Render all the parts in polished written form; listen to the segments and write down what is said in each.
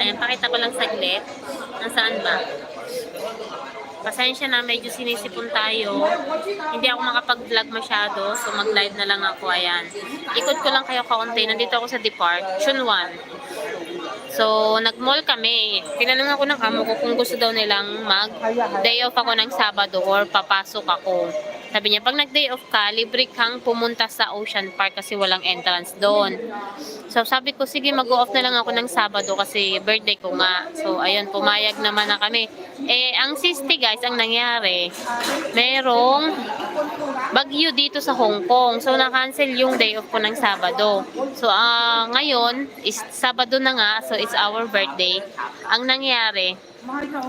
Ayan, pakita ko lang saglit. Nasaan ba? Pasensya na, medyo sinisipon tayo. Hindi ako makapag-vlog masyado, so mag-live na lang ako. Ayan. Ikot ko lang kayo kaunti. Nandito ako sa Depart, Chunwan. So, nag-mall kami. Tinanong ako ng amo ko kung gusto daw nilang mag-day off ako ng Sabado or papasok ako. Sabi niya, pag nag-day off ka, libre kang pumunta sa Ocean Park kasi walang entrance doon. So, sabi ko, sige, mag-off na lang ako ng Sabado kasi birthday ko nga. So, ayun, pumayag naman na kami. Ang sisti guys, ang nangyari, merong bagyo dito sa Hong Kong. So, na-cancel yung day off ko ng Sabado. So, ngayon, is Sabado na nga. So, it's our birthday. Ang nangyari,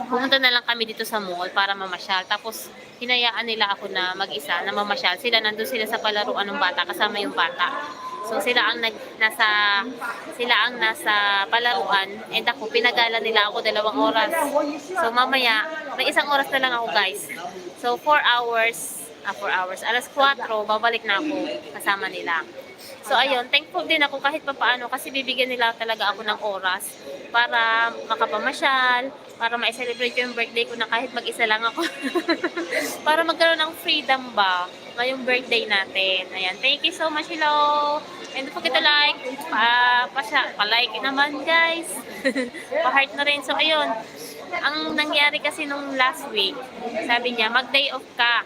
pumunta na lang kami dito sa mall para mamasyal. Tapos, hinayaan nila ako na mag-isa na mamasyal. Nandun sila sa palaruan ng bata, kasama yung bata. So, sila ang nasa palaruan. And ako, pinagala nila ako 2 oras. So, mamaya, may 1 oras na lang ako guys. So, 4 hours. 4 hours. Alas 4, babalik na ako kasama nila. So, ayun, thankful din ako kahit papaano kasi bibigyan nila talaga ako ng oras para makapamasyal, para ma-celebrate ko yung birthday ko na kahit mag-isa lang ako. Para magkaroon ng freedom ba ngayong birthday natin. Ayan, thank you so much, hello! And don't forget to like, pa-like naman guys. Pa-heart na rin. So, ayun, ang nangyari kasi nung last week, sabi niya, mag-day off ka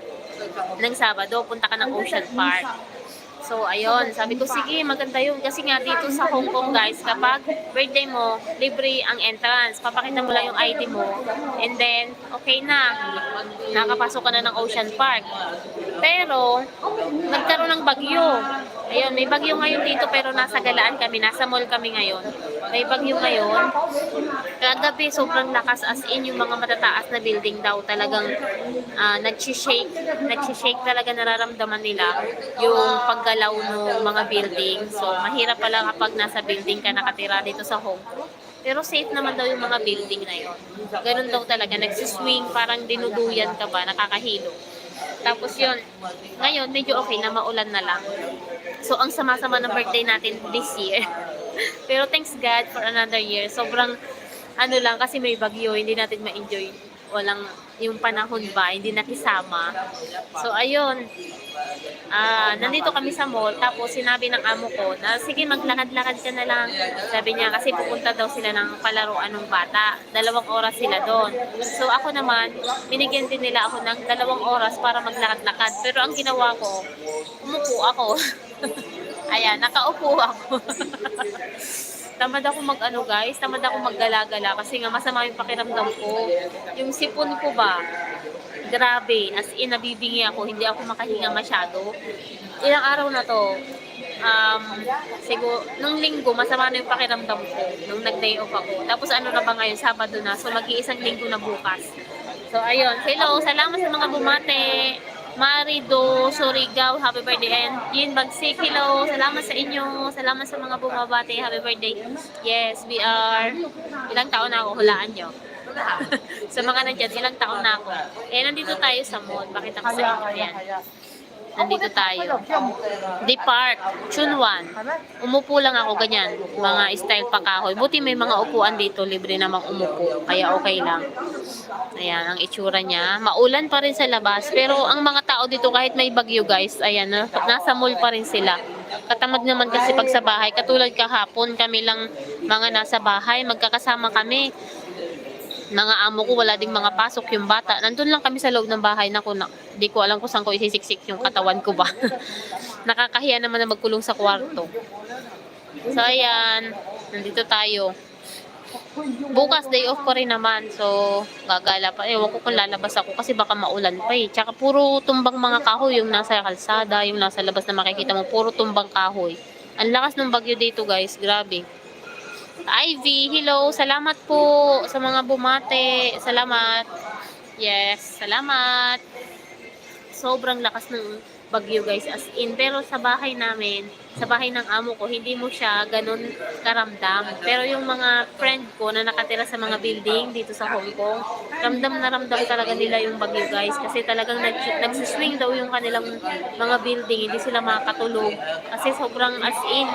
ng Sabado, punta ka ng Ocean Park. So, ayun, sabi ko, sige, maganda yun. Kasi nga dito sa Hong Kong, guys, kapag birthday mo, libre ang entrance. Papakita mo lang yung ID mo. And then, okay na. Nakapasok ka na ng Ocean Park. Pero, nagkaroon ng bagyo. Ayun, may bagyo ngayon dito, pero nasa galaan kami. Nasa mall kami ngayon. May bagyo ngayon. Kagabi, sobrang lakas as in yung mga matataas na building daw. Talagang nag-shake. Nag-shake talaga, nararamdaman nila yung paggalaw ng mga building. So, mahirap pala kapag nasa building ka nakatira dito sa Hong Kong. Pero safe naman daw yung mga building na yun. Ganun daw talaga. Nagsiswing, parang dinuduyan ka ba, nakakahilo. Tapos yun, ngayon medyo okay na, maulan na lang. So, ang sama-sama ng birthday natin this year. Pero thanks God for another year. Sobrang ano lang kasi may bagyo, hindi natin ma-enjoy. Walang yung panahon ba, hindi nakisama. So, ayun. Nandito kami sa mall, tapos sinabi ng amo ko na sige, maglakad-lakad ka na lang. Sabi niya kasi pupunta daw sila ng palaruan ng bata. 2 oras sila doon. So, ako naman, binigyan din nila ako ng 2 oras para maglakad-lakad. Pero ang ginawa ko, umupo ako. Ayan, nakaupo ako. Tamad ako mag-ano guys, tamad ako maggala-gala kasi nga masama yung pakiramdam ko. Yung sipon ko ba, grabe, as in nabibingi ako, hindi ako makahinga masyado. Ilang araw na to, siguro, nung linggo, masama na yung pakiramdam ko, nung nag-day off ako. Tapos ano na ba ngayon, Sabado na, so mag-iisang linggo na bukas. So ayun, hello, salamat sa mga bumate. Marido, Surigao, happy birthday. And Yin Bagsik, hello. Salamat sa inyo. Salamat sa mga bumabati. Happy birthday. Yes, we are. Ilang taon na ako, hulaan nyo. Sa mga nandyan, ilang taon na ako. Nandito tayo sa mall. Pakita ko sa inyo. Ayan. Nandito tayo. Depart, Chunwan. Umupo lang ako ganyan. Mga style pakahoy. Buti may mga upuan dito. Libre namang umupo. Kaya okay lang. Ayan, ang itsura niya. Maulan pa rin sa labas. Pero ang mga tao dito kahit may bagyo guys, ayan, nasa mall pa rin sila. Katamad naman kasi pag sa bahay. Katulad kahapon, kami lang mga nasa bahay. Magkakasama kami. Mga amo ko, wala ding mga pasok yung bata. Nandun lang kami sa loob ng bahay na di ko alam kung saan ko isisiksik yung katawan ko ba. Nakakahiya naman na magkulong sa kwarto. So, ayan. Nandito tayo. Bukas, day off ko rin naman. So, gagala pa. Ewan ko kung lalabas ako kasi baka maulan pa eh. Tsaka puro tumbang mga kahoy. Yung nasa kalsada, yung nasa labas na makikita mo. Puro tumbang kahoy. Ang lakas ng bagyo dito guys. Grabe. Ivy, hello. Salamat po sa mga bumate. Salamat. Yes, salamat. Sobrang lakas ng bagyo guys, as in. Pero sa bahay namin, sa bahay ng amo ko, hindi mo siya ganun karamdam. Pero yung mga friend ko na nakatira sa mga building dito sa Hong Kong, ramdam na ramdam talaga nila yung bagyo guys. Kasi talagang nagsiswing daw yung kanilang mga building. Hindi sila makakatulog. Kasi sobrang as in,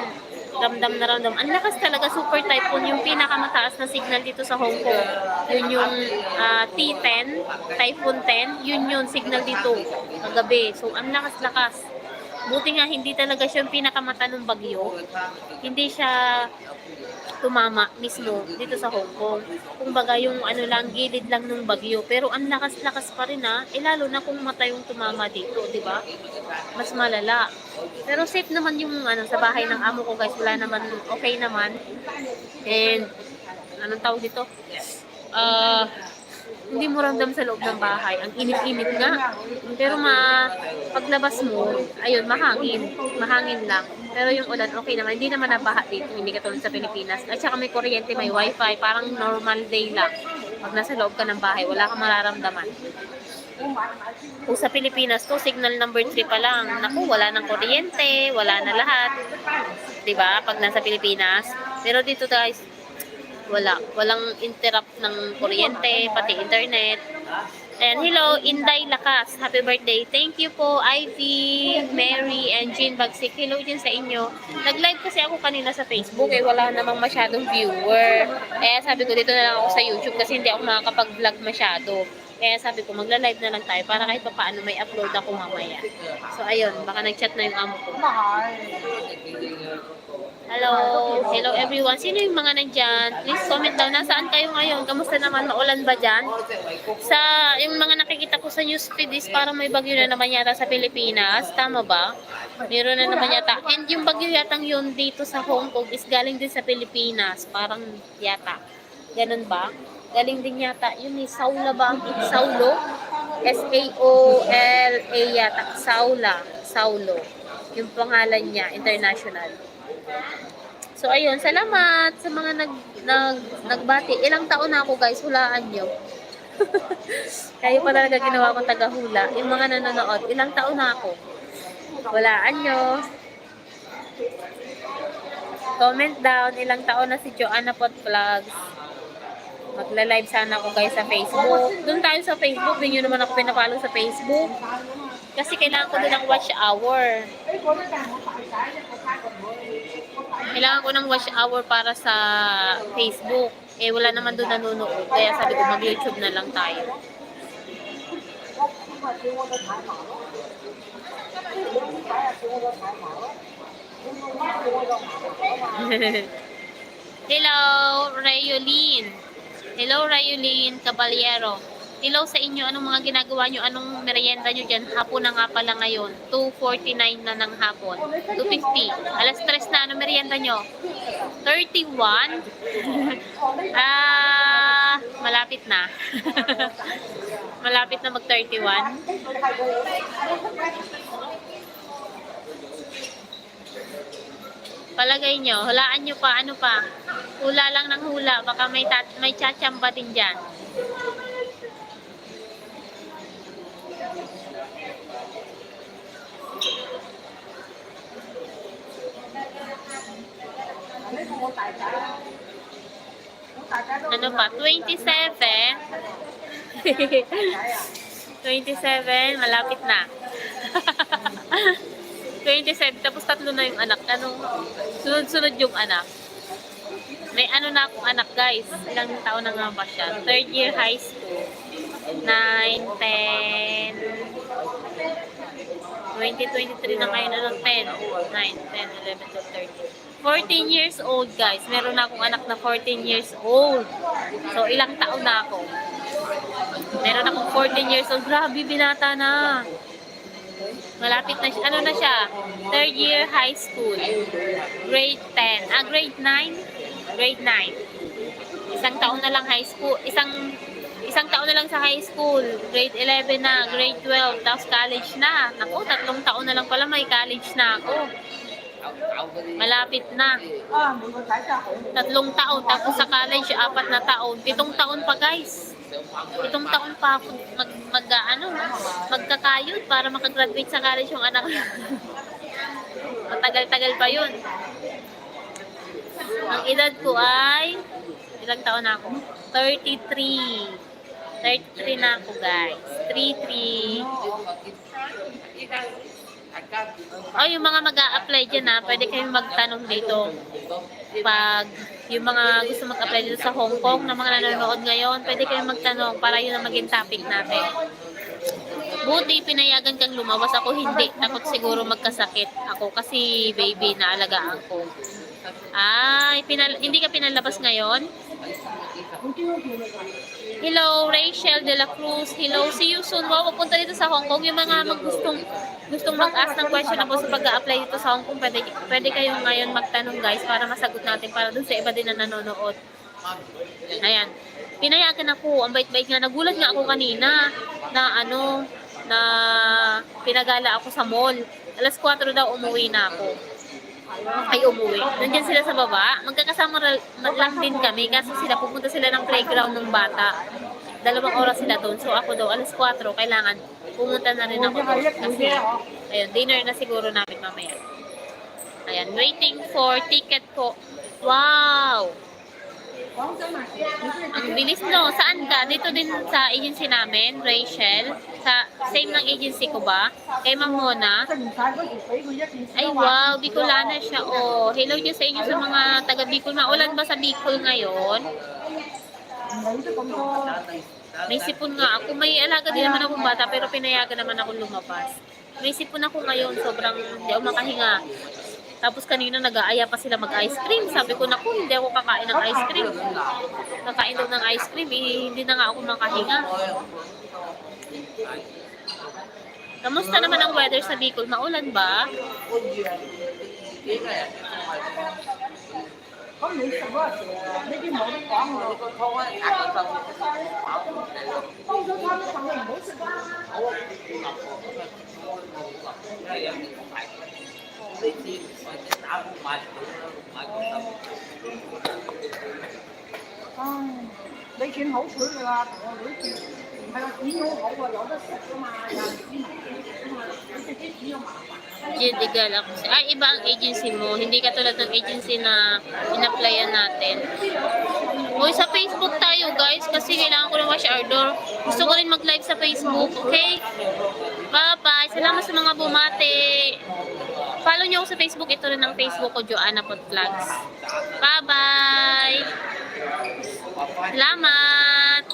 ramdam na ramdam. Ang lakas talaga, super typhoon. Yung pinakamataas na signal dito sa Hong Kong. Yun yung T10, Typhoon 10. Yun signal dito kagabi. So, ang lakas-lakas. Buti nga, hindi talaga siya yung pinakamata ng bagyo. Hindi siya tumama mismo dito sa Hong Kong. Kumbaga yung ano lang, gilid lang ng bagyo. Pero ang lakas-lakas pa rin lalo na kung mata yung tumama dito, di ba? Mas malala. Pero safe naman yung ano, sa bahay ng amo ko guys. Wala naman, okay naman. And, anong tawag dito? Hindi mo ramdam sa loob ng bahay. Ang init-init nga. Pero paglabas mo, ayun, mahangin. Mahangin lang. Pero yung ulan, okay naman. Hindi naman nabaha dito. Hindi katulad sa Pilipinas. At saka may kuryente, may wifi. Parang normal day lang. Pag nasa loob ka ng bahay, wala kang mararamdaman. Kung sa Pilipinas to, signal number 3 pa lang. Naku, wala ng kuryente, wala na lahat. 'Di ba? Pag nasa Pilipinas. Pero dito guys, walang interrupt ng kuryente, pati internet. And hello, Inday Lakas. Happy birthday. Thank you po, Ivy, Mary, and Jean Bagsik. Hello din sa inyo. Nag-live kasi ako kanina sa Facebook wala namang masyadong viewer. Kaya sabi ko dito na lang ako sa YouTube kasi hindi ako makakapag-vlog masyado. Kaya sabi ko magla-live na lang tayo para kahit pa paano may upload ako mamaya. So ayun, baka nag-chat na yung amo ko. Hello. Hello everyone. Sino yung mga nandyan? Please comment down. Nasaan kayo ngayon? Kamusta naman? Maulan ba dyan? Sa yung mga nakikita ko sa newsfeed is parang may bagyo na naman yata sa Pilipinas. Tama ba? Meron na naman yata. And yung bagyo yatang yun dito sa Hong Kong is galing din sa Pilipinas. Parang yata. Ganun ba? Galing din yata. Yun ni Saula ba? Saulo? S-A-O-L-A yata. Saulo. Yung pangalan niya, international. So ayun, salamat sa mga nagbati. Ilang taon na ako guys, hulaan nyo. Kayo pa talaga ginawa kong tagahula. Yung mga nanonood, ilang taon na ako. Hulaan nyo. Comment down, ilang taon na si Joanna Pot Vlogs. Magla-live sana ako guys sa Facebook. Doon tayo sa Facebook, din nyo naman ako pinapalo sa Facebook. Kasi kailangan ko din ng watch hour. Kailangan ko ng watch hour para sa Facebook. Wala naman doon nanonood. Kaya sabi ko mag-YouTube na lang tayo. Hello, Rayolin. Hello, Rayolin Caballero. Hello sa inyo. Anong mga ginagawa nyo? Anong merienda nyo dyan? Hapon na nga pala ngayon. 2:49 na ng hapon. 2:50. Alas 3 na. Anong merienda nyo? 31? Malapit na. Malapit na mag-31. Palagay nyo, hulaan nyo pa, ano pa? Hula lang ng hula, baka may tsatsamba din dyan. Ano pa? 27? 27, malapit na. 27, tapos 3 na yung anak. Anong sunod-sunod yung anak? May ano na akong anak guys. Ilang taon na nga ba siya? 3rd year high school. 9, 10, 2023 na kayo na ng 10. 9, 10, 11, 12, 13. 14 years old guys. Meron na akong anak na 14 years old. So ilang taon na ako? Meron akong 14 years old. Grabe, binata na. Malapit na siya. Ano na siya? 3rd year high school. Grade 10. Grade 9? Grade 9. Isang taon na lang high school. Isang taon na lang sa high school. Grade 11 na. Grade 12. Tapos college na. Naku, 3 taon na lang pala may college na ako. Malapit na. 3 taon. Tapos sa college, 4 na taon. 7 taon pa guys. 7 taon pa ako magkakayod para makagraduate sa college yung anak. Matagal-tagal pa yun. Ang edad ko ay ilang taon na ako? 33. 33 na ako guys. 33. Oh, yung mga mag-a-apply dyan na, pwede kayong magtanong dito. Pag yung mga gusto mag-apply dito sa Hong Kong na mga nanonood ngayon, pwede kayong magtanong para yun ang maging topic natin. Buti pinayagan kang lumawas, ako hindi. Takot siguro magkasakit ako kasi baby na alagaan ko. Ay, hindi ka pinalabas ngayon? Hello, Rachel de la Cruz. Hello, see you soon. Wow, pupunta dito sa Hong Kong. Yung mga gustong mag-ask ng question about sa pag-a-apply dito sa Hong Kong, pwede kayong ngayon magtanong guys para masagot natin para dun sa iba din na nanonood. Ayan. Pinayagan ako. Ang bait-bait nga. Nagulat nga ako kanina na pinagala ako sa mall. Alas 4 daw umuwi na ako. Ay, umuwi. Nandiyan sila sa baba. Magkakasama lang din kami kasi pupunta sila ng playground ng bata. 2 oras sila doon. So ako daw, alas 4, kailangan pumunta na rin ako doon. Kasi, ayun, dinner na siguro namin mamaya. Ayan, waiting for ticket po. Wow! Ang bilis no. Saan ka? Dito din sa agency namin, Rachel. Same ng agency ko ba? Kay Ma'am Mona. Ay wow, Bicolana siya. Oh, hello dyan sa inyo sa mga taga Bicol. Maulan ba sa Bicol ngayon? May sipon nga ako. May alaga din naman akong bata pero pinayagan naman ako lumabas. May sipon ako ngayon. Sobrang hindi ako makahinga. Tapos kanina nag-aaya pa sila mag-ice cream. Sabi ko, naku, hindi ako kakain ng ice cream. Kakain daw ng ice cream, hindi na nga ako makahinga. Kamusta naman ang weather sa Bicol? Maulan ba? Jidigal ako. Ay, iba ang agency mo. Hindi katulad ng agency na in-applyan natin. Uy, sa Facebook tayo guys kasi kailangan ko ng wash outdoor. Gusto ko rin mag-live sa Facebook, okay? Bye-bye. Salamat sa mga bumati. Follow nyo ako sa Facebook. Ito rin ang Facebook ko, Joanna Pot Vlogs. Bye-bye. Salamat.